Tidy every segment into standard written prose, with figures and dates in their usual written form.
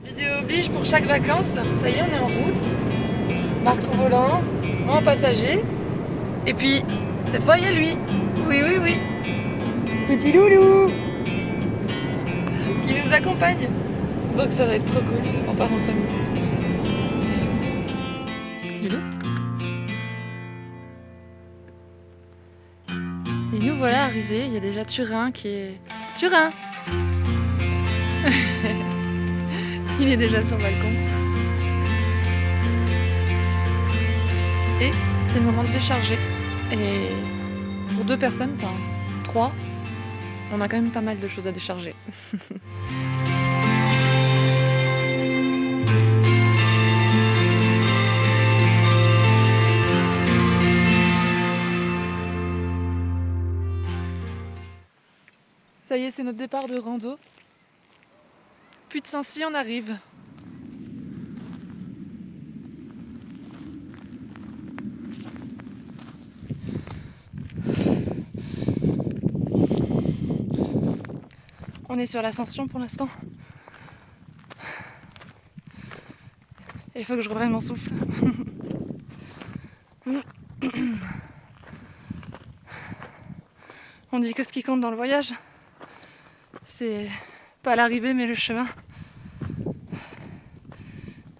Vidéo oblige pour chaque vacances. Ça y est, on est en route. Marc au volant, moi en passager. Et puis, cette fois, il y a lui. Oui, oui, oui. Petit loulou qui nous accompagne. Donc ça va être trop cool. On part en famille. Loulou. Et nous voilà arrivés. Il y a déjà Turin qui est... Turin Il est déjà sur le balcon. Et c'est le moment de décharger. Et pour 2 personnes, enfin 3, on a quand même pas mal de choses à décharger. Ça y est, c'est notre départ de rando. Puy de Saint-Cy, on arrive. On est sur l'ascension pour l'instant. Il faut que je reprenne mon souffle. On dit que ce qui compte dans le voyage, c'est pas l'arrivée mais le chemin.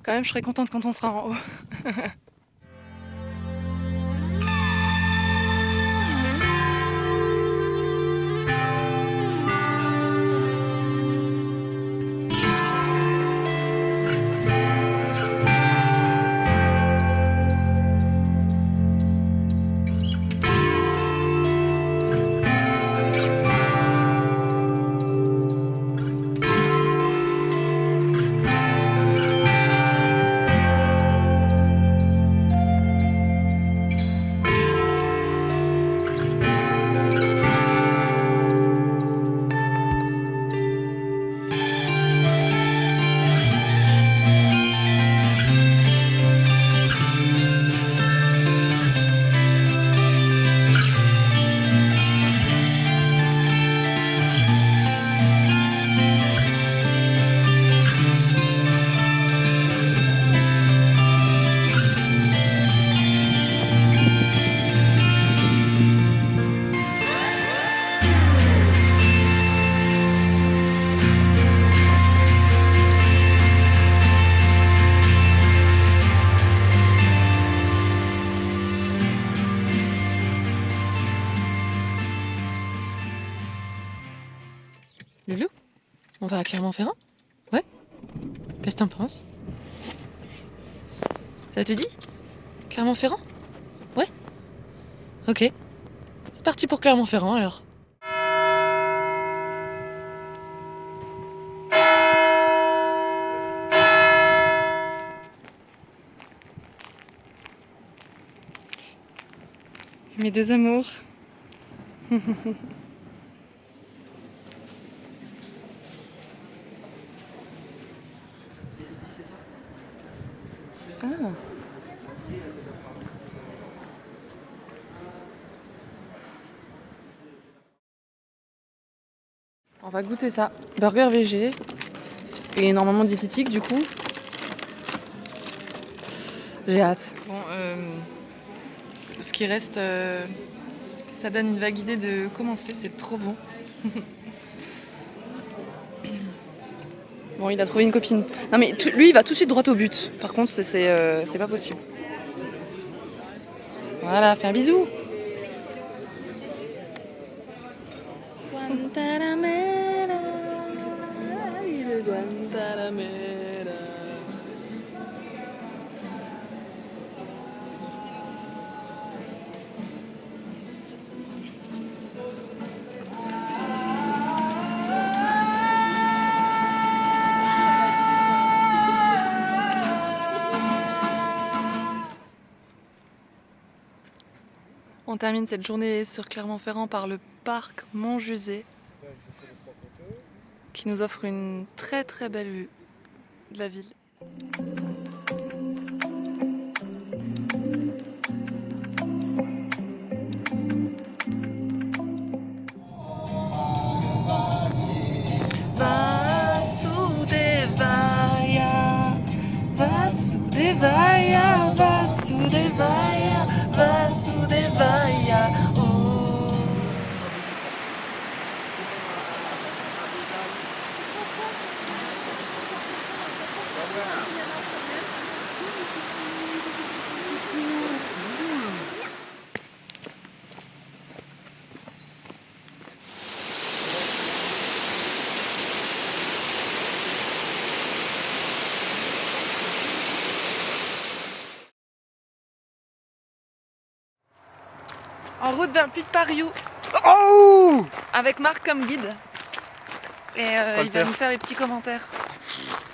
Quand même, je serai contente quand on sera en haut. Loulou, on va à Clermont-Ferrand? Ouais? Qu'est-ce que t'en penses? Ça te dit? Clermont-Ferrand? Ouais? Ok. C'est parti pour Clermont-Ferrand alors. Mes 2 amours. Ah. On va goûter ça. Burger végé. Et normalement diététique du coup. J'ai hâte. Bon, ce qui reste, ça donne une vague idée de commencer. C'est trop bon. Bon, il a trouvé une copine. Non mais lui, il va tout de suite droit au but. Par contre, c'est pas possible. Voilà, fais un bisou. Guantanamera, il Guantanamera. On termine cette journée sur Clermont-Ferrand par le parc Montjuset qui nous offre une très très belle vue de la ville. Vasudevaya, Vasudevaya, Vasudevaya. Oh. En route vers le Puy de Pariou. Oh! Avec Marc comme guide. Et il va nous faire les petits commentaires.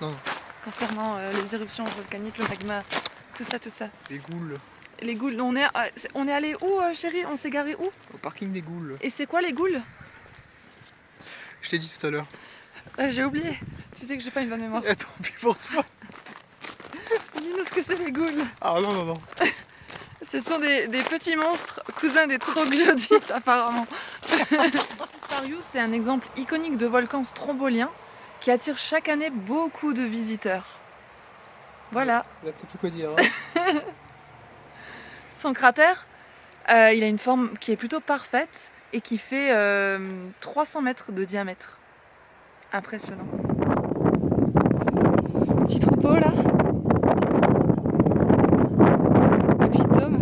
Non. Concernant les éruptions volcaniques, le magma, tout ça, tout ça. Les goules. Les goules, on est allé où chérie? On s'est garé où? Au parking des goules. Et c'est quoi les goules? Je t'ai dit tout à l'heure. J'ai oublié. Tu sais que j'ai pas une bonne mémoire. Tant pis pour toi. Dis-nous ce que c'est les goules. Ah non, non, non. Ce sont des petits monstres, cousins des troglodytes apparemment. Pariou, c'est un exemple iconique de volcan strombolien qui attire chaque année beaucoup de visiteurs. Voilà. Là, tu sais plus quoi dire. Hein. Son cratère, il a une forme qui est plutôt parfaite et qui fait 300 mètres de diamètre. Impressionnant. Petit troupeau là. Et puis Dôme.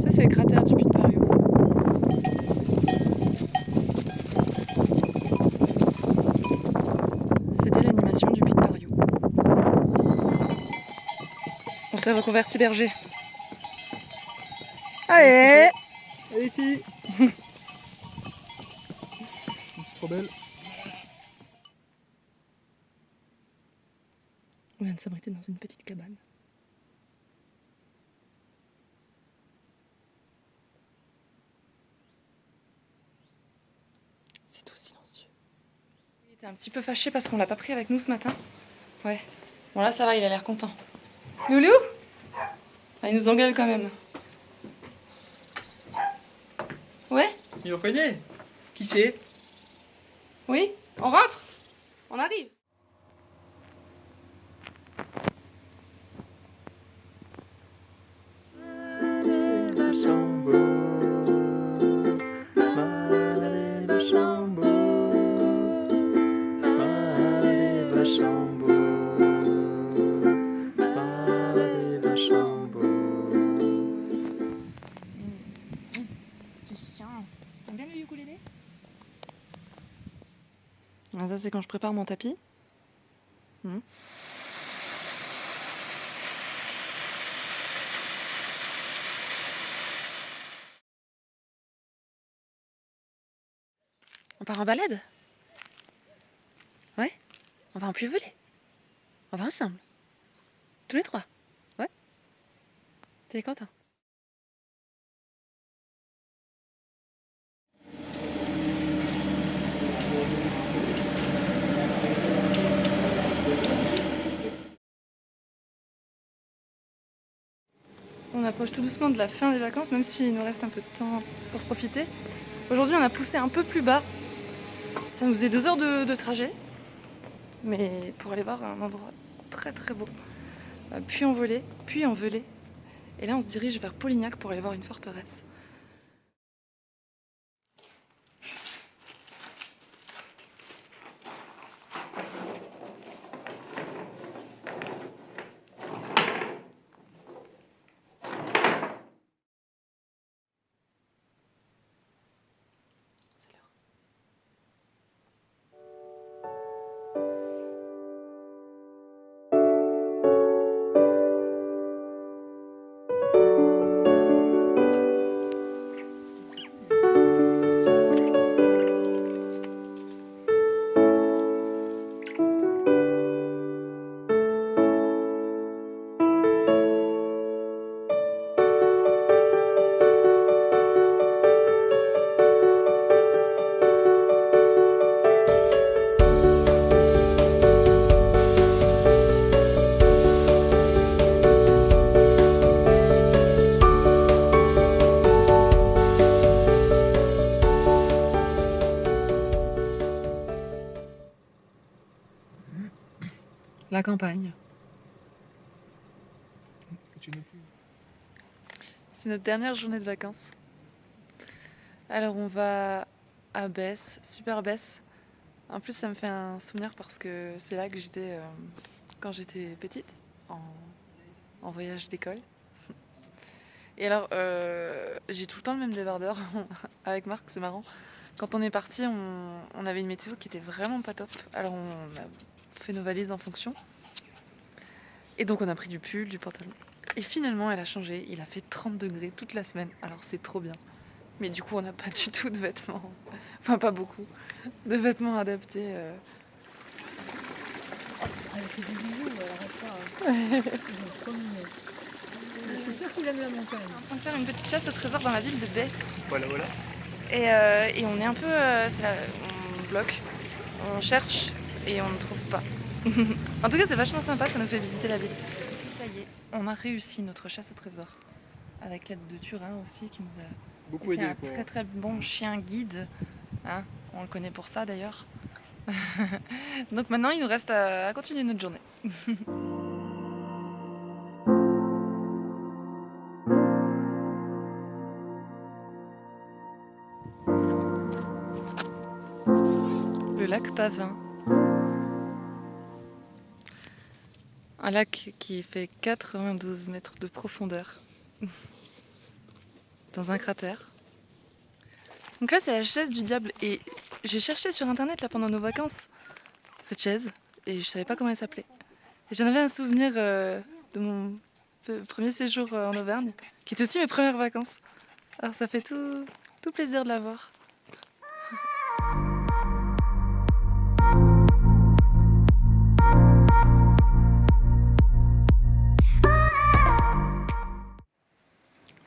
Ça c'est le cratère du Puy de Pariou. C'était l'animation du Puy de Pariou. On s'est reconverti berger. Allez! Allez, filles. Trop belle. On vient de s'abriter dans une petite cabane. C'est tout silencieux. Il était un petit peu fâché parce qu'on l'a pas pris avec nous ce matin. Ouais. Bon là ça va, il a l'air content. Loulou? Ah, il nous engueule quand même. Ouais? Il reconnaît. Qui c'est? Oui? On rentre? On arrive? T'aimes bien le ukulélé? Ah, ça c'est quand je prépare mon tapis. On part en balade? Ouais? On va en Puy-Velay? On va ensemble? Tous les trois? Ouais? T'es content? On approche tout doucement de la fin des vacances, même s'il nous reste un peu de temps pour profiter. Aujourd'hui, on a poussé un peu plus bas. Ça nous faisait 2 heures de trajet, mais pour aller voir un endroit très très beau. Puis en volée, puis en velay. Et là, on se dirige vers Polignac pour aller voir une forteresse. la campagne. Tu n'es plus. C'est notre dernière journée de vacances. Alors on va à Besse, super Besse. En plus ça me fait un souvenir parce que c'est là que j'étais quand j'étais petite, en voyage d'école. Et alors j'ai tout le temps le même débardeur avec Marc, c'est marrant. Quand on est parti, on avait une météo qui était vraiment pas top. Alors on a fait nos valises en fonction. Et donc on a pris du pull, du pantalon. Et finalement elle a changé, il a fait 30 degrés toute la semaine. Alors c'est trop bien. Mais du coup on n'a pas du tout de vêtements, enfin pas beaucoup, de vêtements adaptés. Elle fait des bisous, elle arrête pas. Ils ont trop mignon. Je suis sûre qu'il aime la montagne. On est en train de faire une petite chasse au trésor dans la ville de Besse. Voilà, voilà. Et on est un peu... on bloque, on cherche et on ne trouve pas. En tout cas c'est vachement sympa, ça nous fait visiter la ville. Ça y est, on a réussi notre chasse au trésor. Avec l'aide de Turin aussi qui nous a Beaucoup été aidé. un très très bon chien guide. Hein, on le connaît pour ça d'ailleurs. Donc maintenant il nous reste à continuer notre journée. Le lac Pavin. Un lac qui fait 92 mètres de profondeur. Dans un cratère. Donc là c'est la chaise du diable et j'ai cherché sur internet là pendant nos vacances cette chaise et je savais pas comment elle s'appelait. Et j'en avais un souvenir de mon premier séjour en Auvergne, qui était aussi mes premières vacances. Alors ça fait tout plaisir de la voir.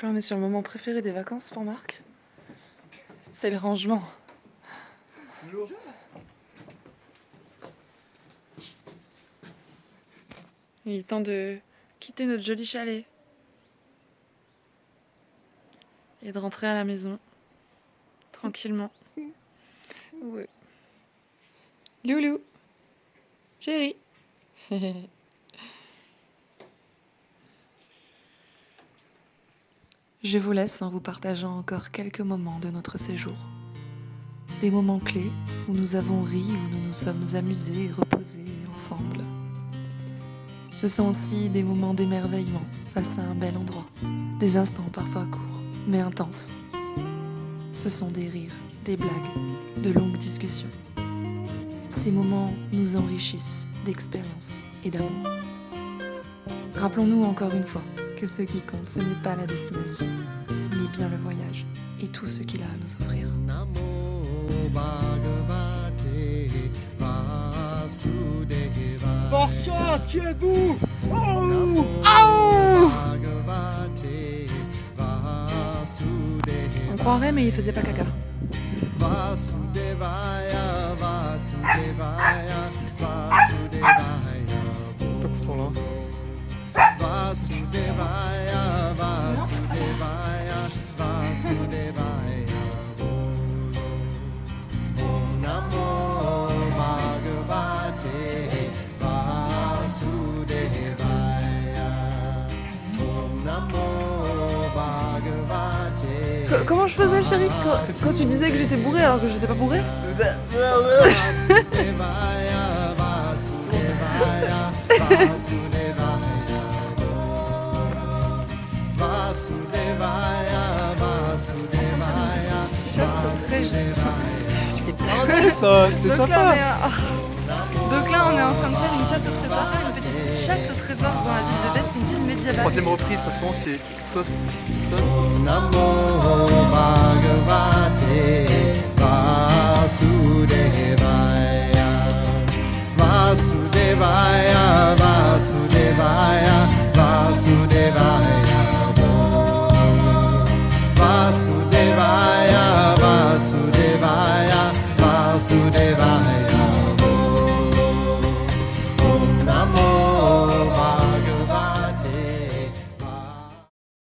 Là on est sur le moment préféré des vacances pour Marc. C'est le rangement. Bonjour. Il est temps de quitter notre joli chalet. Et de rentrer à la maison. Tranquillement. Ouais. Loulou. Chérie. Je vous laisse en vous partageant encore quelques moments de notre séjour. Des moments clés où nous avons ri, où nous nous sommes amusés et reposés ensemble. Ce sont aussi des moments d'émerveillement face à un bel endroit. Des instants parfois courts, mais intenses. Ce sont des rires, des blagues, de longues discussions. Ces moments nous enrichissent d'expérience et d'amour. Rappelons-nous encore une fois que ce qui compte, ce n'est pas la destination, mais bien le voyage et tout ce qu'il a à nous offrir. Spartiate, qui êtes-vous? Oh! On croirait, mais il faisait pas caca. Pas pourtant là. Comment je faisais, chérie, quand tu disais que j'étais bourrée alors que j'étais pas bourrée? Ça, c'était Donc là, sympa. Donc là, on est en train de faire une chasse au trésor, une petite chasse au trésor dans la ville de Besse, une ville médiévale. Troisième reprise parce qu'on c'est sauf. Namo Bhagavate Vasudevaya Vasudevaya Vasudevaya Vasudevaya